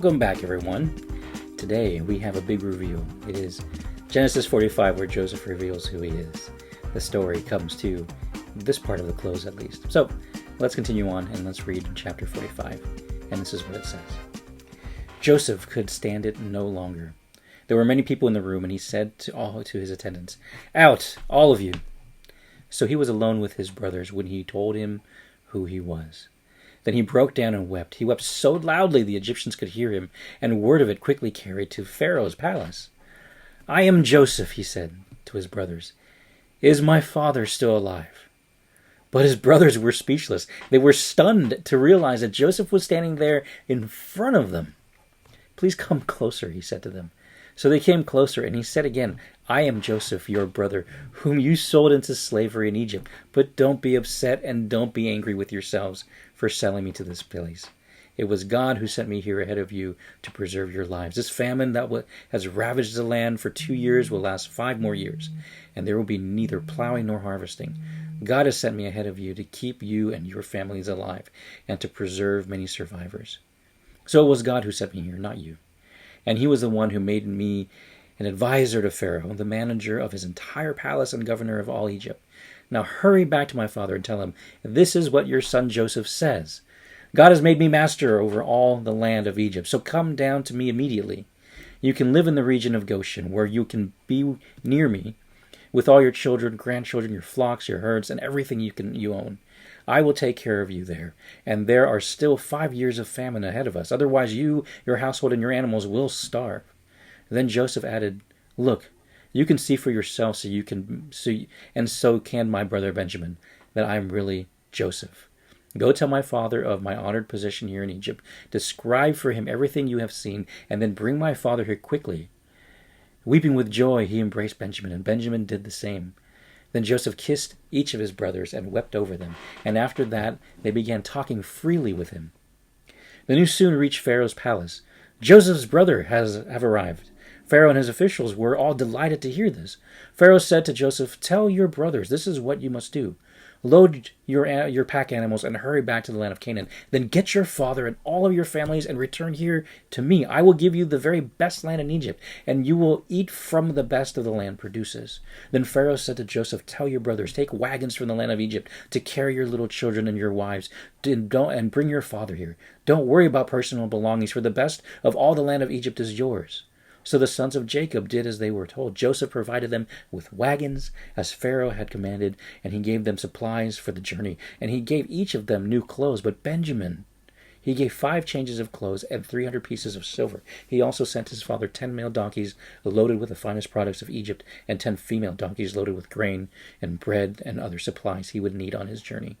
Welcome back, everyone. Today we have a big reveal. It is Genesis 45 where Joseph reveals who he is. The story comes to this part of the close at least. So let's continue on and let's read chapter 45. And this is what it says. Joseph could stand it no longer. There were many people in the room, and he said to his attendants, "Out, all of you." So he was alone with his brothers when he told him who he was. Then he broke down and wept. He wept so loudly the Egyptians could hear him, and word of it quickly carried to Pharaoh's palace. "I am Joseph," he said to his brothers. "Is my father still alive?" But his brothers were speechless. They were stunned to realize that Joseph was standing there in front of them. "Please come closer," he said to them. So they came closer, and he said again, "I am Joseph, your brother, whom you sold into slavery in Egypt. But don't be upset and don't be angry with yourselves for selling me to this place. It was God who sent me here ahead of you to preserve your lives. This famine that has ravaged the land for 2 years will last 5 more years, and there will be neither plowing nor harvesting. God has sent me ahead of you to keep you and your families alive and to preserve many survivors. So it was God who sent me here, not you. And he was the one who made me an advisor to Pharaoh, the manager of his entire palace and governor of all Egypt. Now hurry back to my father and tell him, this is what your son Joseph says. God has made me master over all the land of Egypt, so come down to me immediately. You can live in the region of Goshen, where you can be near me, with all your children, grandchildren, your flocks, your herds, and everything you own. I will take care of you there, and there are still 5 years of famine ahead of us. Otherwise you, your household, and your animals will starve." Then Joseph added, "Look, you can see for yourself, so can my brother Benjamin, that I am really Joseph. Go tell my father of my honored position here in Egypt. Describe for him everything you have seen, and then bring my father here quickly." Weeping with joy, he embraced Benjamin, and Benjamin did the same. Then Joseph kissed each of his brothers and wept over them, and after that they began talking freely with him. The news soon reached Pharaoh's palace. "Joseph's brothers have arrived." Pharaoh and his officials were all delighted to hear this. Pharaoh said to Joseph, "Tell your brothers, this is what you must do. Load your pack animals and hurry back to the land of Canaan. Then get your father and all of your families and return here to me. I will give you the very best land in Egypt, and you will eat from the best of the land produces." Then Pharaoh said to Joseph, "Tell your brothers, take wagons from the land of Egypt to carry your little children and your wives, and bring your father here. Don't worry about personal belongings, for the best of all the land of Egypt is yours." So the sons of Jacob did as they were told. Joseph provided them with wagons, as Pharaoh had commanded, and he gave them supplies for the journey. And he gave each of them new clothes. But Benjamin, he gave 5 changes of clothes and 300 pieces of silver. He also sent his father 10 male donkeys loaded with the finest products of Egypt, and 10 female donkeys loaded with grain and bread and other supplies he would need on his journey.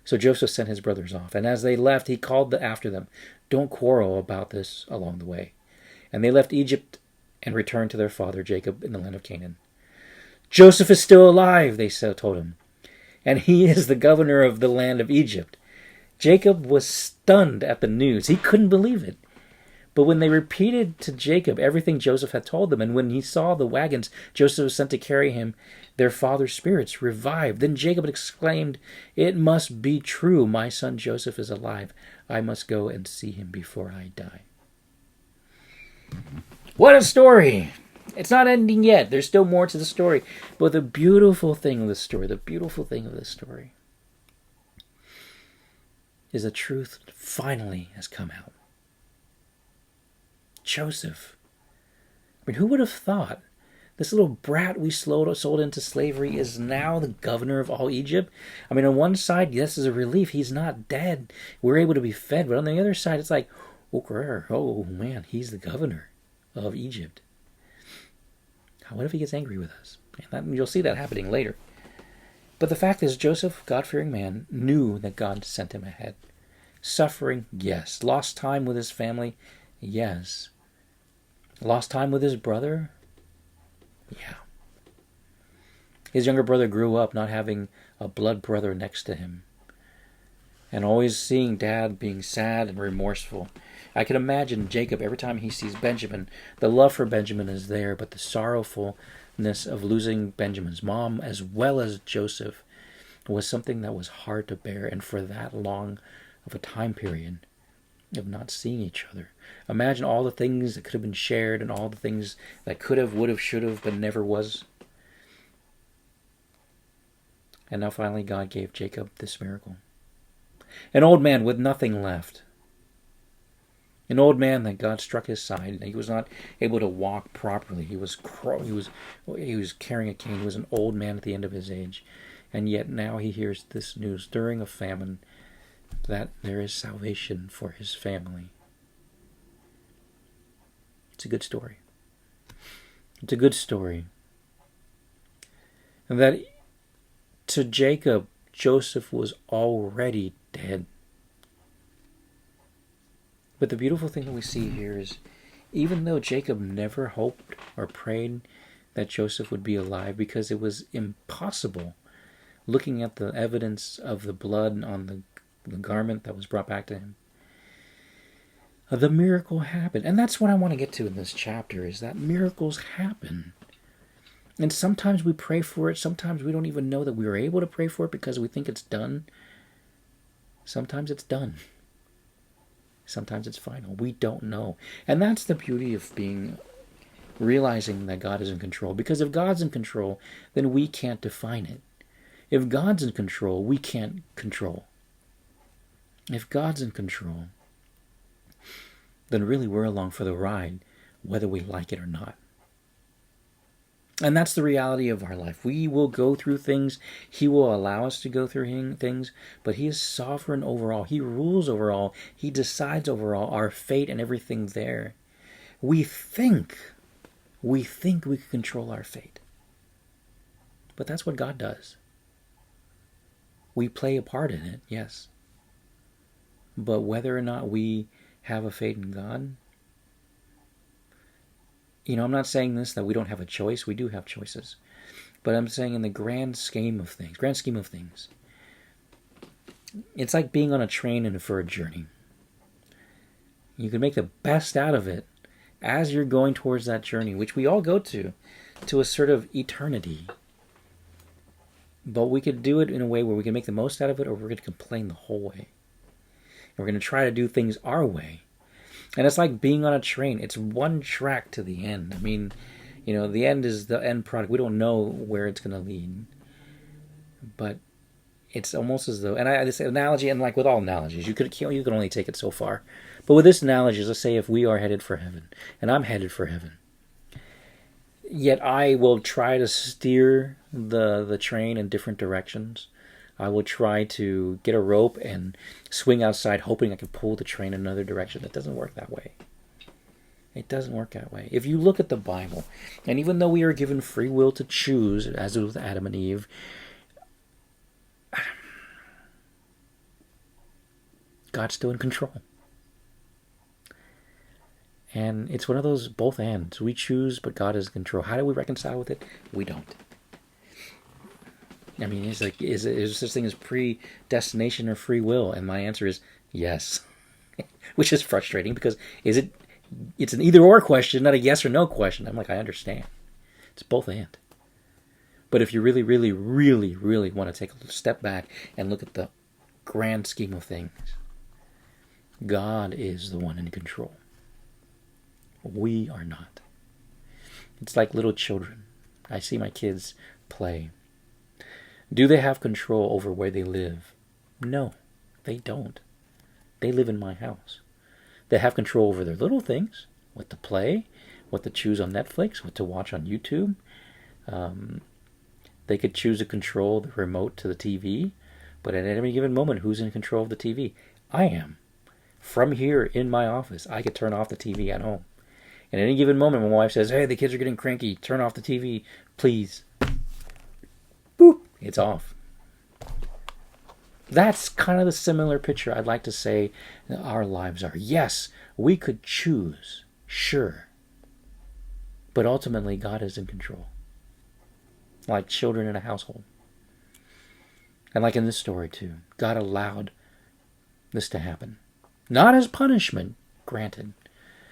So Joseph sent his brothers off, and as they left, he called after them, "Don't quarrel about this along the way." And they left Egypt and returned to their father Jacob in the land of Canaan. "Joseph is still alive," they told him, "and he is the governor of the land of Egypt." Jacob was stunned at the news. He couldn't believe it. But when they repeated to Jacob everything Joseph had told them, and when he saw the wagons Joseph was sent to carry him, their father's spirits revived. Then Jacob exclaimed, "It must be true. My son Joseph is alive. I must go and see him before I die." What a story! It's not ending yet. There's still more to the story. But the beautiful thing of this story, is the truth finally has come out. Joseph. I mean, who would have thought? This little brat we sold into slavery is now the governor of all Egypt. I mean, on one side, this is a relief. He's not dead. We're able to be fed. But on the other side, it's like, oh man, he's the governor of Egypt. What if he gets angry with us? And you'll see that happening later. But the fact is, Joseph, God-fearing man, knew that God sent him ahead. Suffering, yes. Lost time with his family, yes. Lost time with his brother, yeah. His younger brother grew up not having a blood brother next to him, and always seeing Dad being sad and remorseful. I can imagine Jacob, every time he sees Benjamin, the love for Benjamin is there, but the sorrowfulness of losing Benjamin's mom as well as Joseph was something that was hard to bear, and for that long of a time period. of not seeing each other. Imagine all the things that could have been shared and all the things that could have, would have, should have, but never was. And now finally God gave Jacob this miracle. An old man with nothing left. An old man that God struck his side. He was not able to walk properly. He was carrying a cane. He was an old man at the end of his age. And yet now he hears this news during a famine that there is salvation for his family. It's a good story. It's a good story. And that to Jacob, Joseph was already dead. But the beautiful thing that we see here is, even though Jacob never hoped or prayed that Joseph would be alive, because it was impossible, looking at the evidence of the blood on the garment that was brought back to him, the miracle happened. And that's what I want to get to in this chapter, is that miracles happen. And sometimes we pray for it. Sometimes we don't even know that we were able to pray for it because we think it's done. Sometimes it's done. Sometimes it's final. We don't know. And that's the beauty of realizing that God is in control. Because if God's in control, then we can't define it. If God's in control, we can't control. If God's in control, then really we're along for the ride, whether we like it or not. And that's the reality of our life. We will go through things. He will allow us to go through things, but He is sovereign over all. He rules over all. He decides over all, our fate and everything there. We think we can control our fate. But that's what God does. We play a part in it, yes. But whether or not we have a faith in God, I'm not saying this that we don't have a choice. We do have choices. But I'm saying in the grand scheme of things, it's like being on a train and for a journey. You can make the best out of it as you're going towards that journey, which we all go to a sort of eternity. But we could do it in a way where we can make the most out of it, or we're going to complain the whole way. And we're going to try to do things our way. And it's like being on a train. It's one track to the end. I mean, the end is the end product. We don't know where it's going to lead. But it's almost as though, and this analogy, and like with all analogies, you can only take it so far. But with this analogy, let's say if we are headed for heaven, and I'm headed for heaven, yet I will try to steer the train in different directions. I will try to get a rope and swing outside, hoping I can pull the train in another direction. It doesn't work that way. It doesn't work that way. If you look at the Bible, and even though we are given free will to choose, as with Adam and Eve, God's still in control. And it's one of those both ends. We choose, but God is in control. How do we reconcile with it? We don't. I mean, it's like, is there such thing as predestination or free will? And my answer is yes, which is frustrating because it's an either-or question, not a yes or no question. I'm like, I understand. It's both and. But if you really, really, really, really want to take a step back and look at the grand scheme of things, God is the one in control. We are not. It's like little children. I see my kids play. Do they have control over where they live? No, they don't. They live in my house. They have control over their little things, what to play, what to choose on Netflix, what to watch on YouTube. They could choose to control the remote to the TV, but at any given moment, who's in control of the TV? I am. From here in my office, I could turn off the TV at home. And at any given moment, my wife says, hey, the kids are getting cranky, turn off the TV, please. Boop. It's off. That's kind of the similar picture I'd like to say our lives are. Yes, we could choose, sure. But ultimately, God is in control. Like children in a household. And like in this story too, God allowed this to happen. Not as punishment, granted.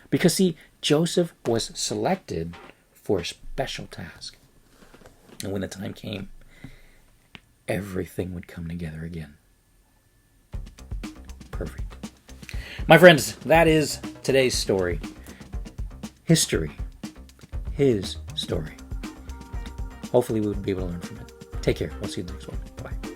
Because see, Joseph was selected for a special task. And when the time came, everything would come together again. Perfect. My friends, that is today's story. History. His story. Hopefully we will be able to learn from it. Take care. I'll see you in the next one. Bye.